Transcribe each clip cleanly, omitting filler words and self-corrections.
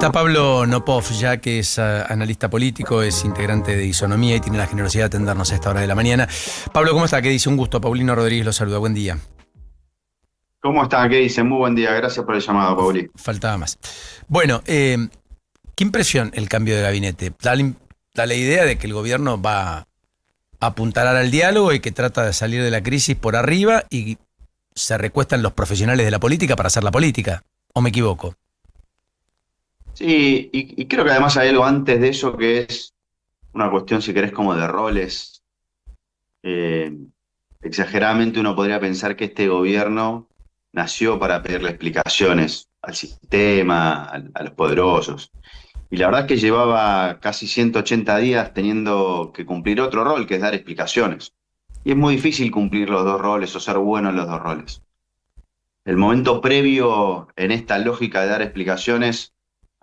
Está Pablo Nopov, ya que es analista político, es integrante de Isonomía y tiene la generosidad de atendernos a esta hora de la mañana. Pablo, ¿cómo está? ¿Qué dice? Un gusto. Paulino Rodríguez lo saluda. Buen día. ¿Cómo está? ¿Qué dice? Muy buen día. Gracias por el llamado, Pauli. Faltaba más. Bueno, ¿qué impresión el cambio de gabinete? Da la idea de que el gobierno va a apuntalar al diálogo y que trata de salir de la crisis por arriba y se recuestan los profesionales de la política para hacer la política. ¿O me equivoco? Sí, y creo que además hay algo antes de eso que es una cuestión, si querés, como de roles. Eh, Exageradamente uno podría pensar que este gobierno nació para pedirle explicaciones al sistema, a los poderosos. Y la verdad es que llevaba casi 180 días teniendo que cumplir otro rol, que es dar explicaciones. Y es muy difícil cumplir los dos roles o ser bueno en los dos roles. El momento previo en esta lógica de dar explicaciones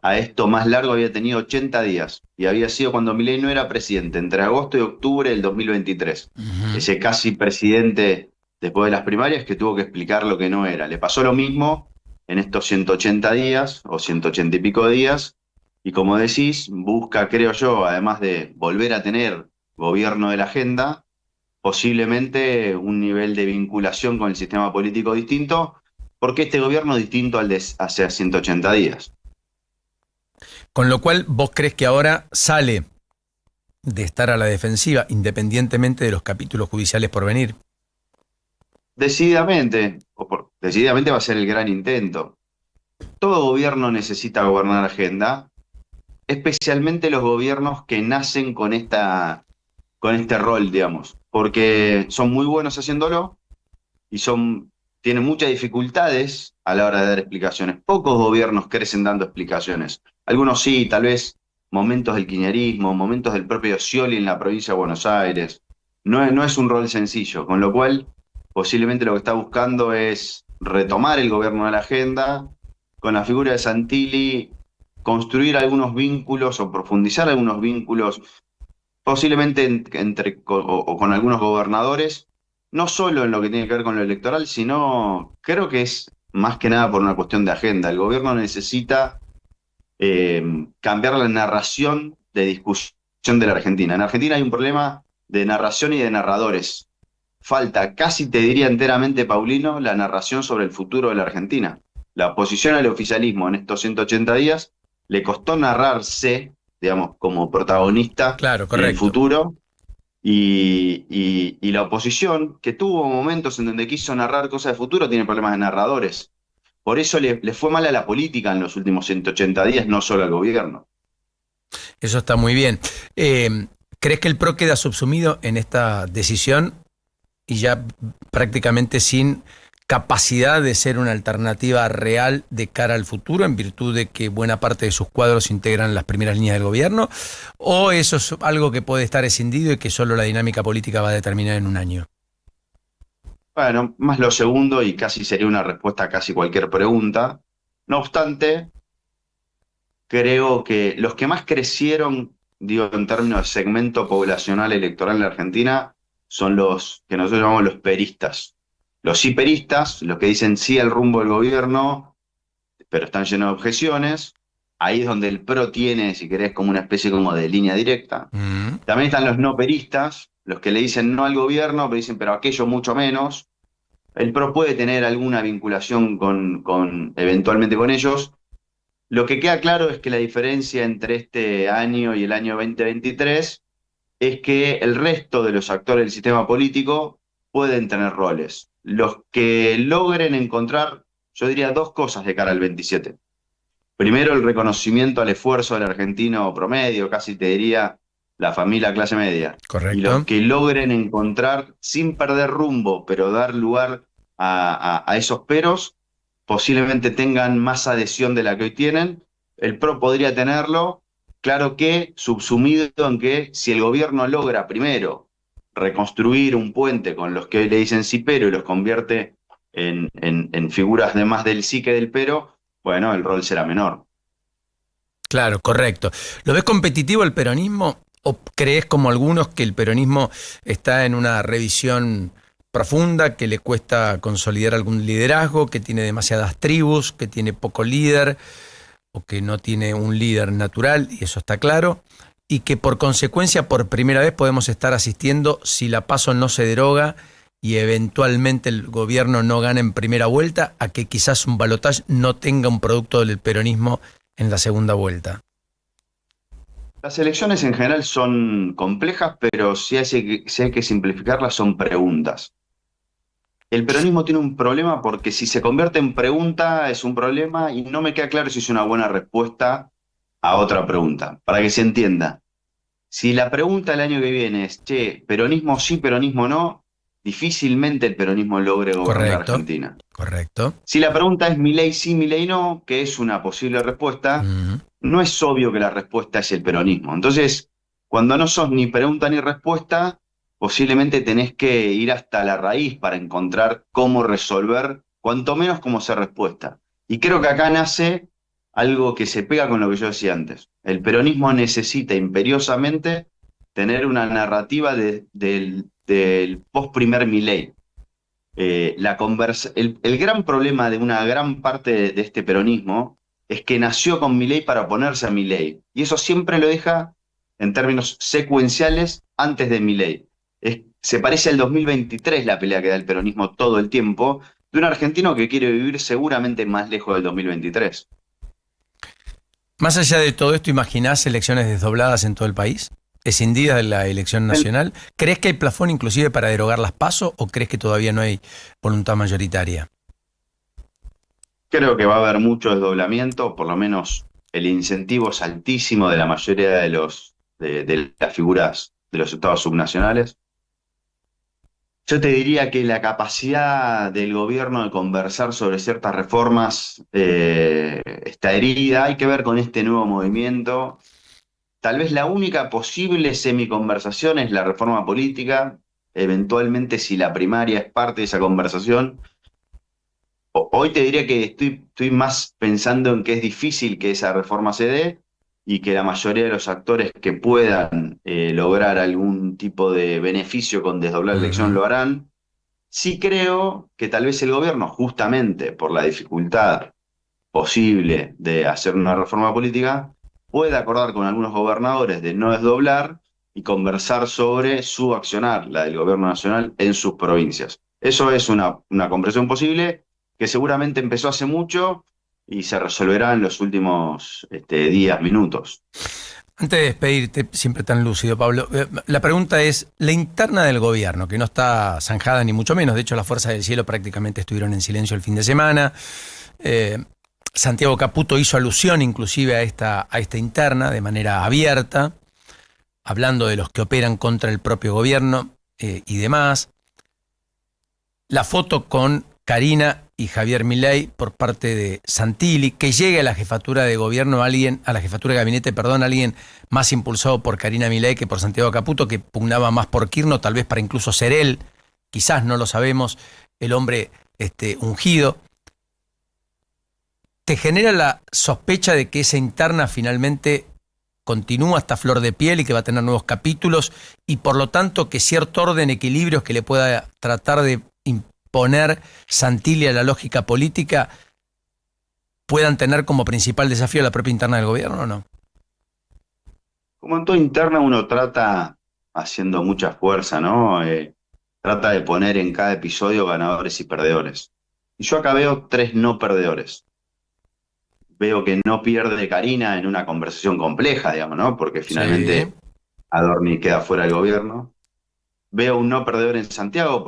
a esto más largo había tenido 80 días y había sido cuando Milei no era presidente, entre agosto y octubre del 2023. Ujú. Ese casi presidente después de las primarias que tuvo que explicar lo que no era. Le pasó lo mismo en estos 180 días o 180 y pico días y como decís, busca, creo yo, además de volver a tener gobierno de la agenda, posiblemente un nivel de vinculación con el sistema político distinto, porque este gobierno es distinto al de hace 180 días. Con lo cual, ¿vos crees que ahora sale de estar a la defensiva, independientemente de los capítulos judiciales por venir? Decididamente va a ser el gran intento. Todo gobierno necesita gobernar agenda, especialmente los gobiernos que nacen con este rol, digamos, porque son muy buenos haciéndolo y tienen muchas dificultades a la hora de dar explicaciones. Pocos gobiernos crecen dando explicaciones. Algunos sí, tal vez momentos del kirchnerismo, momentos del propio Scioli en la provincia de Buenos Aires. No es un rol sencillo, con lo cual posiblemente lo que está buscando es retomar el gobierno de la agenda, con la figura de Santilli, construir algunos vínculos o profundizar algunos vínculos, posiblemente o con algunos gobernadores, no solo en lo que tiene que ver con lo electoral, sino creo que es más que nada por una cuestión de agenda. El gobierno necesita cambiar la narración de discusión de la Argentina. En Argentina hay un problema de narración y de narradores. Falta, casi te diría enteramente, Paulino, la narración sobre el futuro de la Argentina. La oposición al oficialismo en estos 180 días le costó narrarse, digamos, como protagonista Claro, en el correcto. futuro y la oposición, que tuvo momentos en donde quiso narrar cosas de futuro, tiene problemas de narradores. Por eso le fue mal a la política en los últimos 180 días, no solo al gobierno. Eso está muy bien. ¿Crees que el PRO queda subsumido en esta decisión y ya prácticamente sin capacidad de ser una alternativa real de cara al futuro, en virtud de que buena parte de sus cuadros integran las primeras líneas del gobierno? ¿O eso es algo que puede estar escindido y que solo la dinámica política va a determinar en un año? Bueno, más lo segundo y casi sería una respuesta a casi cualquier pregunta. No obstante, creo que los que más crecieron, digo, en términos de segmento poblacional electoral en la Argentina, son los que nosotros llamamos los peristas. Los hiperistas, los que dicen sí al rumbo del gobierno, pero están llenos de objeciones. Ahí es donde el PRO tiene, si querés, como una especie como de línea directa. Mm. También están los no peristas, los que le dicen no al gobierno, pero dicen, pero aquello mucho menos. El PRO puede tener alguna vinculación eventualmente con ellos. Lo que queda claro es que la diferencia entre este año y el año 2023 es que el resto de los actores del sistema político pueden tener roles. Los que logren encontrar, yo diría, dos cosas de cara al 27. Primero, el reconocimiento al esfuerzo del argentino promedio, casi te diría la familia clase media. Y los Correcto. que logren encontrar, sin perder rumbo, pero dar lugar a esos peros, posiblemente tengan más adhesión de la que hoy tienen. El PRO podría tenerlo, claro que subsumido en que si el gobierno logra primero reconstruir un puente con los que hoy le dicen sí pero y los convierte en figuras de más del sí que del pero, bueno, el rol será menor. Claro, correcto. ¿Lo ves competitivo el peronismo o crees como algunos que el peronismo está en una revisión profunda, que le cuesta consolidar algún liderazgo, que tiene demasiadas tribus, que tiene poco líder? o que no tiene un líder natural, y eso está claro, y que por consecuencia por primera vez podemos estar asistiendo, si la PASO no se deroga y eventualmente el gobierno no gana en primera vuelta, a que quizás un balotaje no tenga un producto del peronismo en la segunda vuelta. Las elecciones en general son complejas, pero si hay que simplificarlas, son preguntas. El peronismo tiene un problema porque si se convierte en pregunta es un problema y no me queda claro si es una buena respuesta a otra pregunta. Para que se entienda, si la pregunta el año que viene es, che, peronismo sí, peronismo no, difícilmente el peronismo logre gobernar la Correcto, Argentina. correcto. Si la pregunta es Milei sí, Milei no, que es una posible respuesta, Mm. no es obvio que la respuesta es el peronismo. Entonces, cuando no sos ni pregunta ni respuesta, posiblemente tenés que ir hasta la raíz para encontrar cómo resolver, cuanto menos cómo ser respuesta. Y creo que acá nace algo que se pega con lo que yo decía antes. El peronismo necesita imperiosamente tener una narrativa del post-primer Milei. El gran problema de una gran parte de este peronismo es que nació con Milei para oponerse a Milei. Y eso siempre lo deja en términos secuenciales antes de Milei. Se parece al 2023 la pelea que da el peronismo todo el tiempo, de un argentino que quiere vivir seguramente más lejos del 2023. Más allá de todo esto, ¿imaginás elecciones desdobladas en todo el país? ¿Escindidas de la elección nacional? ¿Crees que hay plafón inclusive para derogar las PASO o crees que todavía no hay voluntad mayoritaria? Creo que va a haber mucho desdoblamiento, por lo menos el incentivo es altísimo de la mayoría de las figuras de los estados subnacionales. Yo te diría que la capacidad del gobierno de conversar sobre ciertas reformas está herida. Hay que ver con este nuevo movimiento. Tal vez la única posible semiconversación es la reforma política. Eventualmente, si la primaria es parte de esa conversación. Hoy te diría que estoy más pensando en que es difícil que esa reforma se dé y que la mayoría de los actores que puedan lograr algún tipo de beneficio con desdoblar la elección lo harán. Sí creo que tal vez el gobierno, justamente por la dificultad posible de hacer una reforma política, pueda acordar con algunos gobernadores de no desdoblar y conversar sobre su accionar, la del gobierno nacional, en sus provincias. Eso es una comprensión posible que seguramente empezó hace mucho y se resolverá en los últimos días, minutos. Antes de despedirte, siempre tan lúcido, Pablo, la pregunta es, la interna del gobierno, que no está zanjada ni mucho menos, de hecho las fuerzas del cielo prácticamente estuvieron en silencio el fin de semana, Santiago Caputo hizo alusión inclusive a esta interna de manera abierta, hablando de los que operan contra el propio gobierno y demás. La foto con Karina y Javier Milei por parte de Santilli, que llegue a la jefatura de gobierno a la jefatura de gabinete, alguien más impulsado por Karina Milei que por Santiago Caputo, que pugnaba más por Kirchner, tal vez para incluso ser él, quizás no lo sabemos, el hombre ungido. ¿Te genera la sospecha de que esa interna finalmente continúa hasta flor de piel y que va a tener nuevos capítulos y por lo tanto que cierto orden, equilibrios que le pueda tratar de imponer Santilli a la lógica política puedan tener como principal desafío la propia interna del gobierno o no? Como en toda interna uno trata haciendo mucha fuerza, ¿no? Trata de poner en cada episodio ganadores y perdedores. Y yo acá veo 3 no perdedores. Veo que no pierde Karina en una conversación compleja, digamos, ¿no? Porque finalmente Sí. Adorni queda fuera del gobierno. Veo un no perdedor en Santiago,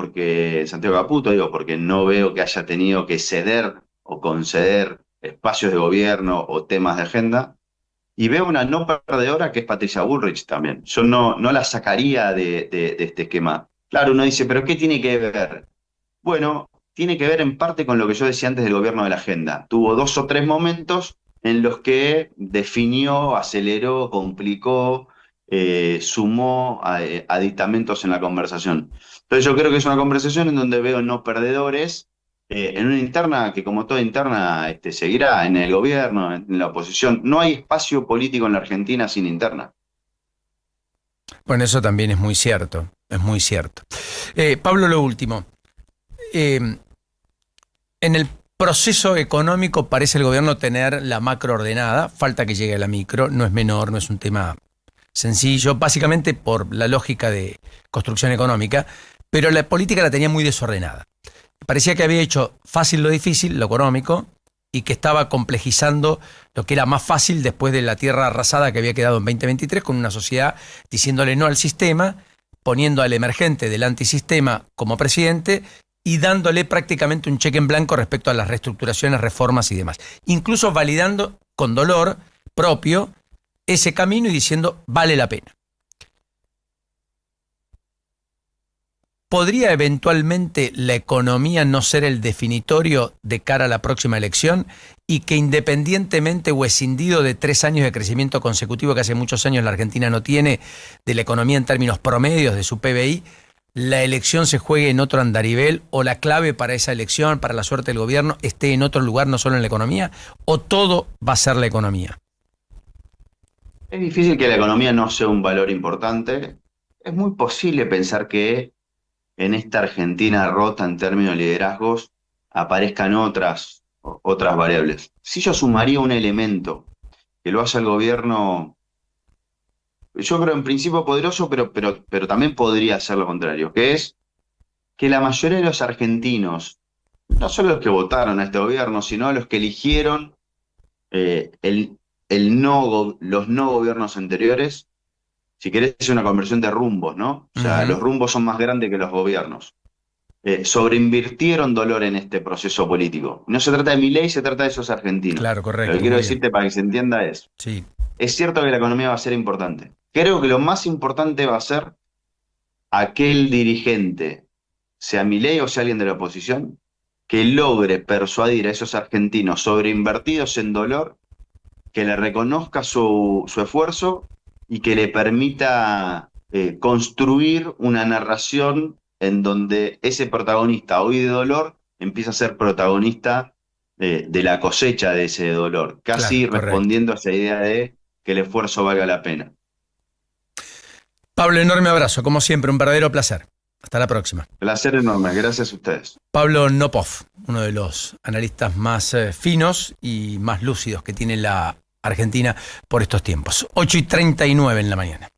Santiago Caputo, digo, porque no veo que haya tenido que ceder o conceder espacios de gobierno o temas de agenda. Y veo una no perdedora que es Patricia Bullrich también. Yo no la sacaría de este esquema. Claro, uno dice, ¿pero qué tiene que ver? Bueno, tiene que ver en parte con lo que yo decía antes del gobierno de la agenda. Tuvo 2 o 3 momentos en los que definió, aceleró, complicó, sumó aditamentos en la conversación. Entonces yo creo que es una conversación en donde veo no perdedores, en una interna que como toda interna seguirá en el gobierno, en la oposición. No hay espacio político en la Argentina sin interna. Bueno, eso también es muy cierto, es muy cierto. Pablo, lo último. En el proceso económico parece el gobierno tener la macro ordenada, falta que llegue a la micro, no es menor, no es un tema sencillo, básicamente por la lógica de construcción económica, pero la política la tenía muy desordenada. Parecía que había hecho fácil lo difícil, lo económico, y que estaba complejizando lo que era más fácil después de la tierra arrasada que había quedado en 2023, con una sociedad diciéndole no al sistema, poniendo al emergente del antisistema como presidente y dándole prácticamente un cheque en blanco respecto a las reestructuraciones, reformas y demás. Incluso validando con dolor propio ese camino y diciendo vale la pena. ¿Podría eventualmente la economía no ser el definitorio de cara a la próxima elección y que independientemente o escindido de 3 años de crecimiento consecutivo que hace muchos años la Argentina no tiene de la economía en términos promedios de su PBI, la elección se juegue en otro andarivel o la clave para esa elección, para la suerte del gobierno, esté en otro lugar, no solo en la economía, o todo va a ser la economía? Es difícil que la economía no sea un valor importante. Es muy posible pensar que en esta Argentina rota en términos de liderazgos aparezcan otras variables. Si yo sumaría un elemento que lo hace el gobierno, yo creo en principio poderoso, pero también podría ser lo contrario, que es que la mayoría de los argentinos, no solo los que votaron a este gobierno, sino los que eligieron los no gobiernos anteriores, si querés, es una conversión de rumbos, ¿no? O sea, los rumbos son más grandes que los gobiernos. Sobreinvirtieron dolor en este proceso político. No se trata de Milei, se trata de esos argentinos. Claro, correcto. Lo que quiero decirte para que se entienda sí. Es cierto que la economía va a ser importante. Creo que lo más importante va a ser aquel dirigente, sea Milei o sea alguien de la oposición, que logre persuadir a esos argentinos sobreinvertidos en dolor, que le reconozca su esfuerzo y que le permita construir una narración en donde ese protagonista hoy de dolor empieza a ser protagonista de la cosecha de ese dolor, casi claro, respondiendo a esa idea de que el esfuerzo valga la pena. Pablo, enorme abrazo, como siempre, un verdadero placer. Hasta la próxima. Placer enorme, gracias a ustedes. Pablo Nopov, uno de los analistas más finos y más lúcidos que tiene la Argentina por estos tiempos. 8:39 en la mañana.